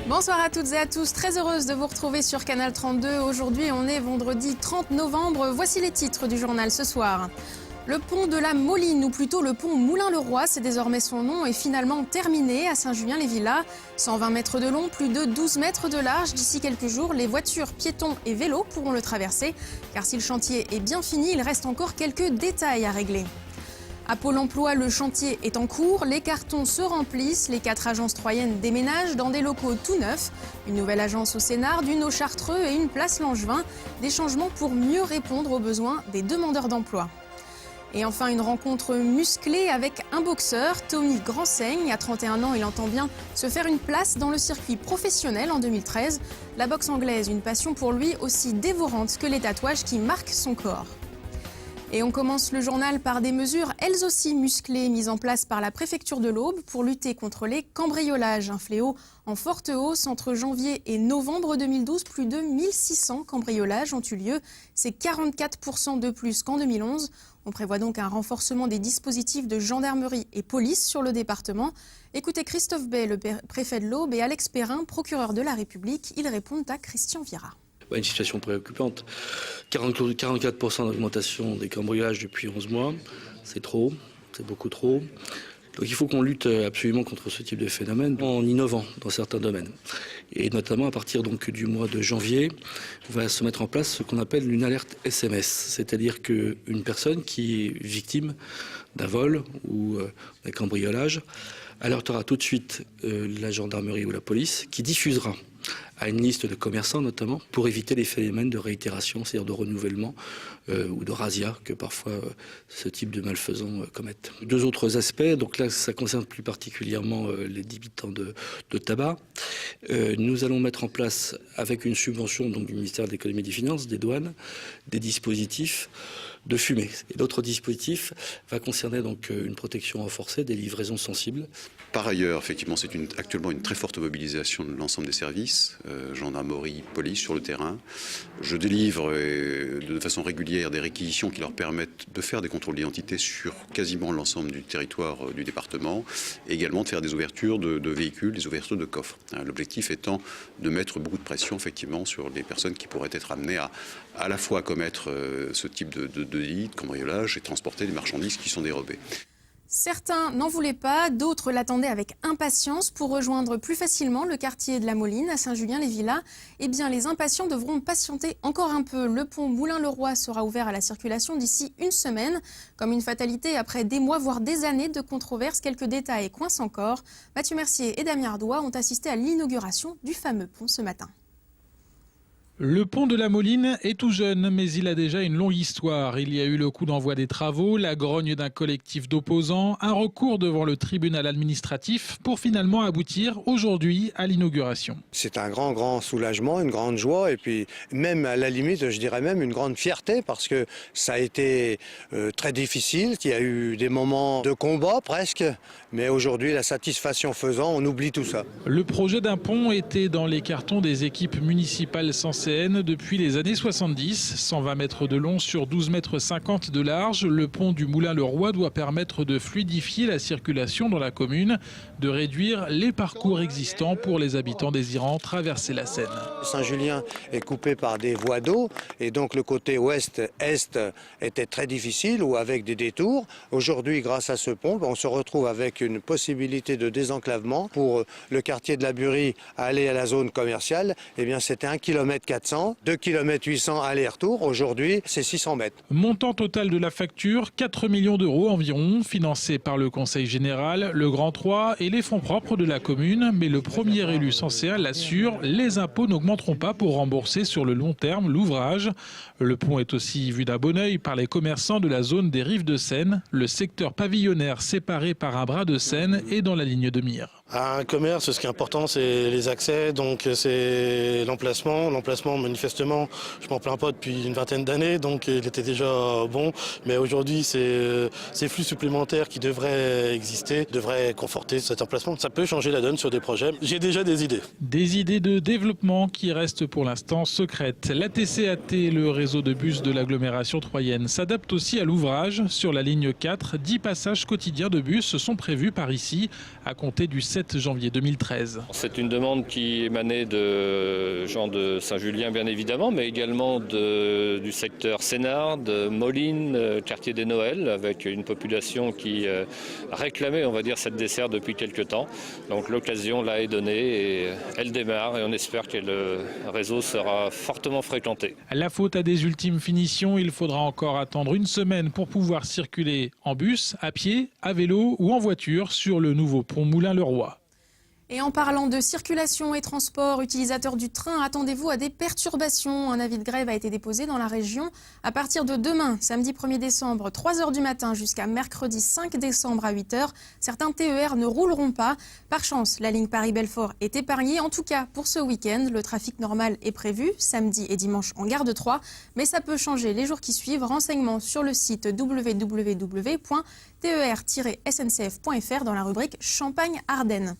Bonsoir à toutes et à tous, très heureuse de vous retrouver sur Canal 32. Aujourd'hui, on est vendredi 30 novembre. Voici les titres du journal ce soir. Le pont de la Moline, ou plutôt le pont Moulin-le-Roi, c'est désormais son nom, est finalement terminé à Saint-Julien-les-Villas. 120 mètres de long, plus de 12 mètres de large. D'ici quelques jours, les voitures, piétons et vélos pourront le traverser. Car si le chantier est bien fini, il reste encore quelques détails à régler. À Pôle emploi, le chantier est en cours, les cartons se remplissent, les 4 agences troyennes déménagent dans des locaux tout neufs. Une nouvelle agence au Sénart, une au Chartreux et une place Langevin. Des changements pour mieux répondre aux besoins des demandeurs d'emploi. Et enfin, une rencontre musclée avec un boxeur, Tommy Grandsaigne. À 31 ans, il entend bien se faire une place dans le circuit professionnel en 2013. La boxe anglaise, une passion pour lui aussi dévorante que les tatouages qui marquent son corps. Et on commence le journal par des mesures, elles aussi musclées, mises en place par la préfecture de l'Aube pour lutter contre les cambriolages. Un fléau en forte hausse entre janvier et novembre 2012. Plus de 1600 cambriolages ont eu lieu. C'est 44% de plus qu'en 2011. On prévoit donc un renforcement des dispositifs de gendarmerie et police sur le département. Écoutez Christophe Bay, le préfet de l'Aube, et Alex Perrin, procureur de la République. Ils répondent à Christian Vira. Une situation préoccupante. 44% d'augmentation des cambriolages depuis 11 mois. C'est trop, c'est beaucoup trop. Donc il faut qu'on lutte absolument contre ce type de phénomène en innovant dans certains domaines. Et notamment à partir donc du mois de janvier, va se mettre en place ce qu'on appelle une alerte SMS. C'est-à-dire qu'une personne qui est victime d'un vol ou d'un cambriolage alertera tout de suite la gendarmerie ou la police qui diffusera à une liste de commerçants notamment pour éviter les phénomènes de réitération, c'est-à-dire de renouvellement ou de razzia que parfois ce type de malfaisants commettent. Deux autres aspects, donc là ça concerne plus particulièrement les débitants de tabac. Nous allons mettre en place avec une subvention donc, du ministère de l'économie et des finances, des douanes, des dispositifs de fumée. Et l'autre dispositif va concerner donc une protection renforcée des livraisons sensibles. Par ailleurs, effectivement, c'est actuellement une très forte mobilisation de l'ensemble des services, gendarmerie, police sur le terrain. Je délivre de façon régulière des réquisitions qui leur permettent de faire des contrôles d'identité sur quasiment l'ensemble du territoire du département et également de faire des ouvertures de véhicules, des ouvertures de coffres. L'objectif étant de mettre beaucoup de pression effectivement sur les personnes qui pourraient être amenées à la fois commettre ce type de délit, de cambriolage et transporter des marchandises qui sont dérobées. Certains n'en voulaient pas, d'autres l'attendaient avec impatience pour rejoindre plus facilement le quartier de la Moline à Saint-Julien-les-Villas. Eh bien, les impatients devront patienter encore un peu. Le pont Moulin-le-Roi sera ouvert à la circulation d'ici une semaine. Comme une fatalité, après des mois, voire des années de controverses, quelques détails coincent encore. Mathieu Mercier et Damien Ardois ont assisté à l'inauguration du fameux pont ce matin. Le pont de la Moline est tout jeune, mais il a déjà une longue histoire. Il y a eu le coup d'envoi des travaux, la grogne d'un collectif d'opposants, un recours devant le tribunal administratif pour finalement aboutir aujourd'hui à l'inauguration. C'est un grand soulagement, une grande joie et puis même à la limite, je dirais même une grande fierté parce que ça a été très difficile, qu'il y a eu des moments de combat presque, mais aujourd'hui la satisfaction faisant, on oublie tout ça. Le projet d'un pont était dans les cartons des équipes municipales censées depuis les années 70, 120 mètres de long sur 12 mètres 50 de large. Le pont du Moulin-le-Roi doit permettre de fluidifier la circulation dans la commune, de réduire les parcours existants pour les habitants désirant traverser la Seine. Saint-Julien est coupé par des voies d'eau et donc le côté ouest-est était très difficile ou avec des détours. Aujourd'hui, grâce à ce pont, on se retrouve avec une possibilité de désenclavement pour le quartier de la Burie aller à la zone commerciale. Eh bien, c'était 1,4 km, 2 km 800 aller-retour. Aujourd'hui, c'est 600 mètres. Montant total de la facture, 4 millions d'euros environ, financé par le Conseil général, le Grand 3 et les fonds propres de la commune. Mais le premier élu Sanséal l'assure, les impôts n'augmenteront pas pour rembourser sur le long terme l'ouvrage. Le pont est aussi vu d'un bon œil par les commerçants de la zone des rives de Seine. Le secteur pavillonnaire séparé par un bras de Seine est dans la ligne de mire. À un commerce, ce qui est important, c'est les accès, donc c'est l'emplacement. L'emplacement, manifestement, je m'en plains pas depuis une vingtaine d'années, donc il était déjà bon. Mais aujourd'hui, ces flux supplémentaires qui devraient exister devraient conforter cet emplacement. Ça peut changer la donne sur des projets. J'ai déjà des idées. Des idées de développement qui restent pour l'instant secrètes. La TCAT, le réseau de bus de l'agglomération troyenne, s'adapte aussi à l'ouvrage. Sur la ligne 4, 10 passages quotidiens de bus sont prévus par ici, à compter du 7 17 janvier 2013. C'est une demande qui émanait de Jean de Saint-Julien, bien évidemment, mais également du secteur Sénardes, Moline, quartier des Noëls, avec une population qui réclamait, on va dire, cette desserte depuis quelques temps. Donc l'occasion là est donnée et elle démarre et on espère que le réseau sera fortement fréquenté. La faute à des ultimes finitions, il faudra encore attendre une semaine pour pouvoir circuler en bus, à pied, à vélo ou en voiture sur le nouveau pont Moulin-le-Roi. Et en parlant de circulation et transport, utilisateurs du train, attendez-vous à des perturbations. Un avis de grève a été déposé dans la région. À partir de demain, samedi 1er décembre, 3h du matin jusqu'à mercredi 5 décembre à 8h, certains TER ne rouleront pas. Par chance, la ligne Paris-Belfort est épargnée. En tout cas, pour ce week-end, le trafic normal est prévu, samedi et dimanche en gare de Troyes. Mais ça peut changer les jours qui suivent. Renseignements sur le site www.ter-sncf.fr dans la rubrique Champagne-Ardennes.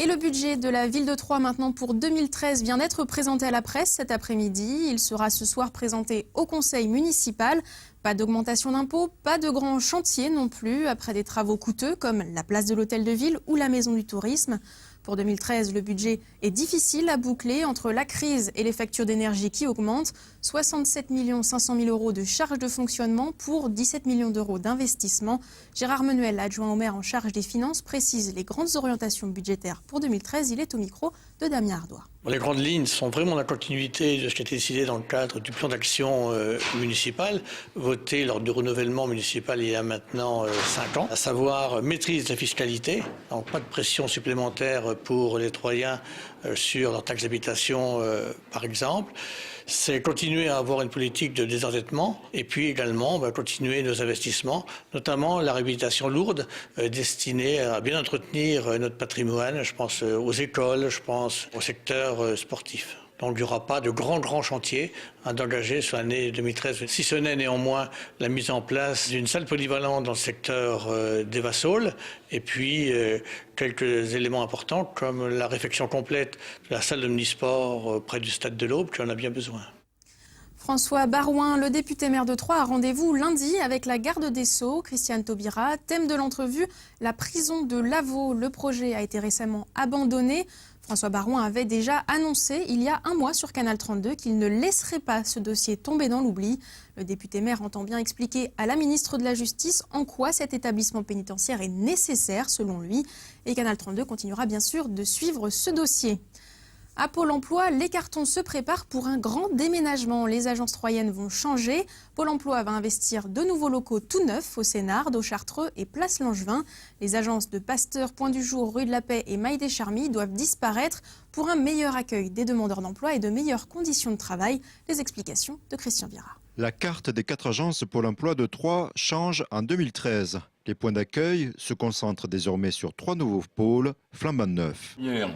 Et le budget de la ville de Troyes maintenant pour 2013 vient d'être présenté à la presse cet après-midi. Il sera ce soir présenté au conseil municipal. Pas d'augmentation d'impôts, pas de grands chantiers non plus, après des travaux coûteux comme la place de l'hôtel de ville ou la maison du tourisme. Pour 2013, le budget est difficile à boucler entre la crise et les factures d'énergie qui augmentent. 67 500 000 € de charges de fonctionnement pour 17 millions d'euros d'investissement. Gérard Menuel, adjoint au maire en charge des finances, précise les grandes orientations budgétaires pour 2013. Il est au micro de Damien Ardois. Les grandes lignes sont vraiment la continuité de ce qui a été décidé dans le cadre du plan d'action municipal, voté lors du renouvellement municipal il y a maintenant 5 ans, à savoir maîtrise de la fiscalité, donc pas de pression supplémentaire pour les Troyens sur leur taxe d'habitation par exemple. C'est continuer à avoir une politique de désendettement et puis également continuer nos investissements, notamment la réhabilitation lourde destinée à bien entretenir notre patrimoine. Je pense aux écoles, je pense au secteur sportif. Donc il n'y aura pas de grands chantiers d'engager sur l'année 2013, si ce n'est néanmoins la mise en place d'une salle polyvalente dans le secteur des Vassols et puis quelques éléments importants comme la réfection complète de la salle d'omnisport près du stade de l'Aube qui en a bien besoin. François Barouin, le député maire de Troyes, a rendez-vous lundi avec la garde des Sceaux, Christiane Taubira. Thème de l'entrevue, la prison de Lavaux. Le projet a été récemment abandonné. François Barouin avait déjà annoncé il y a un mois sur Canal 32 qu'il ne laisserait pas ce dossier tomber dans l'oubli. Le député maire entend bien expliquer à la ministre de la Justice en quoi cet établissement pénitentiaire est nécessaire selon lui. Et Canal 32 continuera bien sûr de suivre ce dossier. À Pôle emploi, les cartons se préparent pour un grand déménagement. Les agences troyennes vont changer. Pôle emploi va investir de nouveaux locaux tout neufs au Sénardes, au Chartreux et Place Langevin. Les agences de Pasteur, Point du Jour, Rue de la Paix et Maille des Charmilles doivent disparaître pour un meilleur accueil des demandeurs d'emploi et de meilleures conditions de travail. Les explications de Christian Vira. La carte des 4 agences Pôle emploi de Troyes change en 2013. Les points d'accueil se concentrent désormais sur 3 nouveaux pôles flambant neufs. Hier,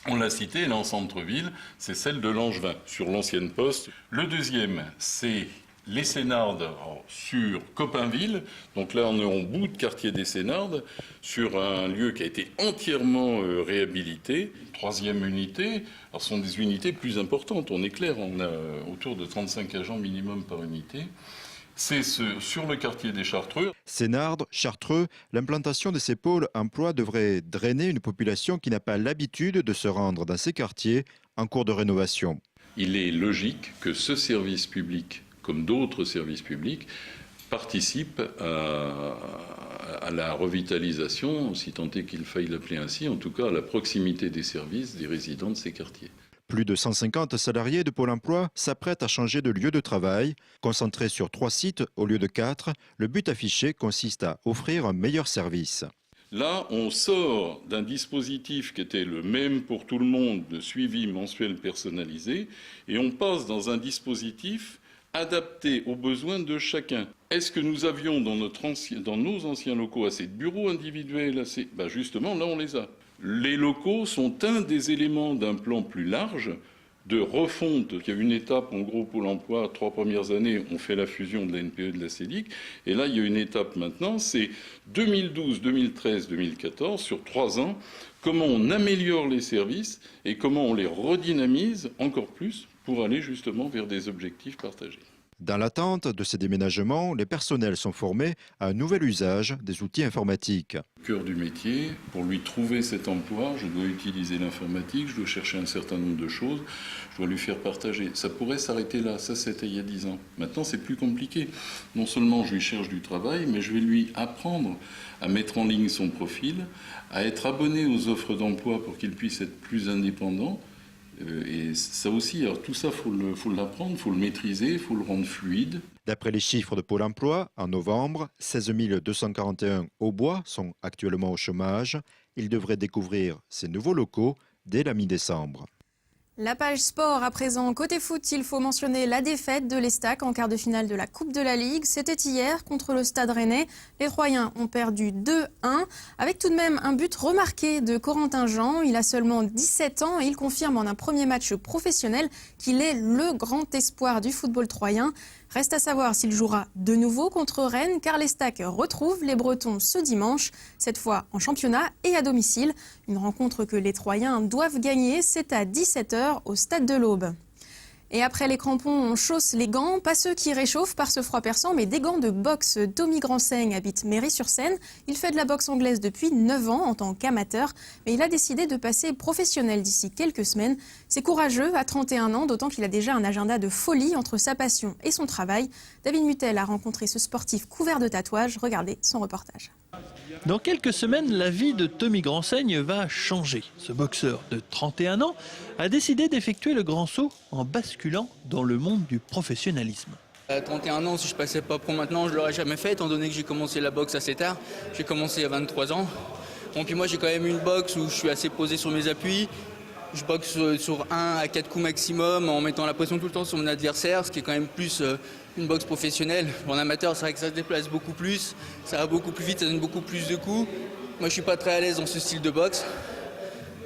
on l'a cité, là en centre-ville, c'est celle de Langevin, sur l'ancienne poste. Le deuxième, c'est les Sénardes sur Copainville. Donc là, on est en bout de quartier des Sénardes, sur un lieu qui a été entièrement réhabilité. Troisième unité, alors ce sont des unités plus importantes, on est clair, on a autour de 35 agents minimum par unité. C'est sur le quartier des Chartreux. Sénardes, Chartreux, l'implantation de ces pôles emploi devrait drainer une population qui n'a pas l'habitude de se rendre dans ces quartiers en cours de rénovation. Il est logique que ce service public, comme d'autres services publics, participe à la revitalisation, si tant est qu'il faille l'appeler ainsi, en tout cas à la proximité des services des résidents de ces quartiers. Plus de 150 salariés de Pôle emploi s'apprêtent à changer de lieu de travail. Concentrés sur 3 sites au lieu de 4, le but affiché consiste à offrir un meilleur service. Là, on sort d'un dispositif qui était le même pour tout le monde, de suivi mensuel personnalisé, et on passe dans un dispositif adapté aux besoins de chacun. Est-ce que nous avions dans nos anciens locaux assez de bureaux individuels justement, là, on les a. Les locaux sont un des éléments d'un plan plus large de refonte. Il y a une étape, en gros, Pôle emploi, 3 premières années, on fait la fusion de la NPE et de la CEDIC. Et là, il y a une étape maintenant, c'est 2012, 2013, 2014, sur 3 ans, comment on améliore les services et comment on les redynamise encore plus pour aller justement vers des objectifs partagés. Dans l'attente de ces déménagements, les personnels sont formés à un nouvel usage des outils informatiques. Cœur du métier, pour lui trouver cet emploi, je dois utiliser l'informatique, je dois chercher un certain nombre de choses, je dois lui faire partager. Ça pourrait s'arrêter là, ça c'était il y a 10 ans. Maintenant c'est plus compliqué. Non seulement je lui cherche du travail, mais je vais lui apprendre à mettre en ligne son profil, à être abonné aux offres d'emploi pour qu'il puisse être plus indépendant. Et ça aussi, alors tout ça, il faut l'apprendre, il faut le maîtriser, il faut le rendre fluide. D'après les chiffres de Pôle emploi, en novembre, 16 241 Aubois sont actuellement au chômage. Ils devraient découvrir ces nouveaux locaux dès la mi-décembre. La page sport à présent. Côté foot, il faut mentionner la défaite de l'Estac en quart de finale de la Coupe de la Ligue. C'était hier contre le Stade Rennais. Les Troyens ont perdu 2-1 avec tout de même un but remarqué de Corentin Jean. Il a seulement 17 ans et il confirme en un premier match professionnel qu'il est le grand espoir du football troyen. Reste à savoir s'il jouera de nouveau contre Rennes car l'Estac retrouve les Bretons ce dimanche, cette fois en championnat et à domicile. Une rencontre que les Troyens doivent gagner, c'est à 17h au Stade de l'Aube. Et après les crampons, on chausse les gants, pas ceux qui réchauffent par ce froid perçant, mais des gants de boxe. Tommy Gransaigne habite Méry-sur-Seine. Il fait de la boxe anglaise depuis 9 ans en tant qu'amateur, mais il a décidé de passer professionnel d'ici quelques semaines. C'est courageux à 31 ans, d'autant qu'il a déjà un agenda de folie entre sa passion et son travail. David Mutel a rencontré ce sportif couvert de tatouages. Regardez son reportage. Dans quelques semaines, la vie de Tommy Gransaigne va changer. Ce boxeur de 31 ans a décidé d'effectuer le grand saut en basculant dans le monde du professionnalisme. À 31 ans, si je passais pas pro maintenant, je l'aurais jamais fait, étant donné que j'ai commencé la boxe assez tard. J'ai commencé à 23 ans. Donc moi, j'ai quand même une boxe où je suis assez posé sur mes appuis. Je boxe sur 1 à 4 coups maximum en mettant la pression tout le temps sur mon adversaire, ce qui est quand même plus une boxe professionnelle. En amateur, c'est vrai que ça se déplace beaucoup plus, ça va beaucoup plus vite, ça donne beaucoup plus de coups. Moi, je suis pas très à l'aise dans ce style de boxe.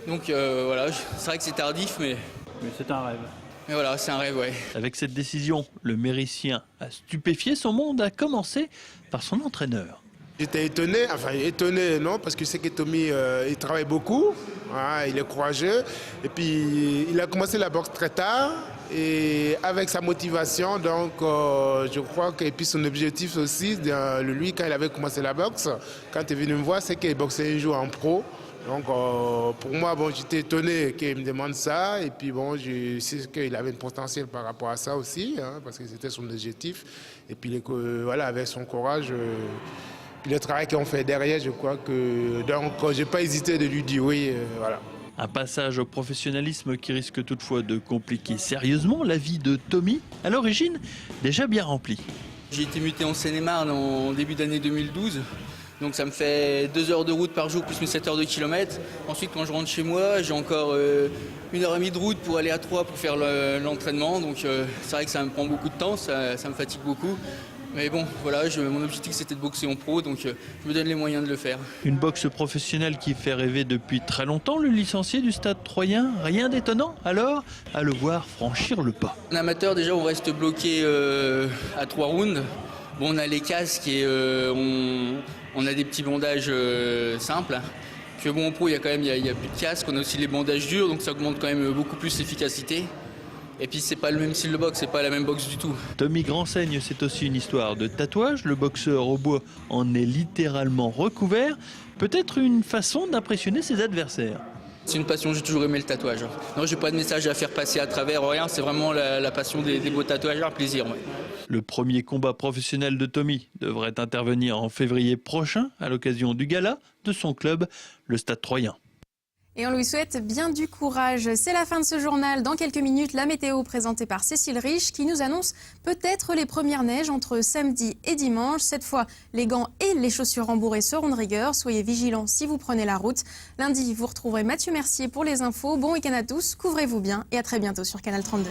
Donc voilà, c'est vrai que c'est tardif, mais c'est un rêve. Mais voilà, c'est un rêve, ouais. Avec cette décision, le Méricien a stupéfié son monde, a commencé par son entraîneur. J'étais étonné non, parce que c'est que Tommy, il travaille beaucoup, hein, il est courageux, et puis il a commencé la boxe très tard, et avec sa motivation, donc je crois que, et puis son objectif aussi, lui quand il avait commencé la boxe, quand il est venu me voir, c'est qu'il boxait un jour en pro. Donc pour moi, bon, j'étais étonné qu'il me demande ça, et puis bon, je sais qu'il avait un potentiel par rapport à ça aussi, hein, parce que c'était son objectif, et puis voilà, avec son courage. Le travail qu'on fait derrière, je crois que... Donc, je n'ai pas hésité de lui dire oui, voilà. Un passage au professionnalisme qui risque toutefois de compliquer sérieusement la vie de Tommy, à l'origine déjà bien remplie. J'ai été muté en Seine-et-Marne en début d'année 2012. Donc ça me fait 2 heures de route par jour plus mes 7 heures de kilomètres. Ensuite, quand je rentre chez moi, j'ai encore 1h30 de route pour aller à Troyes pour faire l'entraînement. Donc c'est vrai que ça me prend beaucoup de temps, ça me fatigue beaucoup. Mais bon, voilà, mon objectif c'était de boxer en pro, donc je me donne les moyens de le faire. Une boxe professionnelle qui fait rêver depuis très longtemps le licencié du Stade Troyen. Rien d'étonnant alors à le voir franchir le pas. En amateur, déjà, on reste bloqué à 3 rounds. Bon, on a les casques et on a des petits bandages simples. Puis bon, en pro, il y a plus de casque, on a aussi les bandages durs, donc ça augmente quand même beaucoup plus l'efficacité. Et puis c'est pas le même style de boxe, c'est pas la même boxe du tout. Tommy Gransaigne, c'est aussi une histoire de tatouage. Le boxeur au bois en est littéralement recouvert. Peut-être une façon d'impressionner ses adversaires. C'est une passion, j'ai toujours aimé le tatouage. Non, j'ai pas de message à faire passer à travers, rien, c'est vraiment la passion des beaux tatouages, un plaisir. Ouais. Le premier combat professionnel de Tommy devrait intervenir en février prochain à l'occasion du gala de son club, le Stade Troyen. Et on lui souhaite bien du courage. C'est la fin de ce journal. Dans quelques minutes, la météo présentée par Cécile Rich qui nous annonce peut-être les premières neiges entre samedi et dimanche. Cette fois, les gants et les chaussures rembourrées seront de rigueur. Soyez vigilants si vous prenez la route. Lundi, vous retrouverez Mathieu Mercier pour les infos. Bon week-end à tous, couvrez-vous bien et à très bientôt sur Canal 32.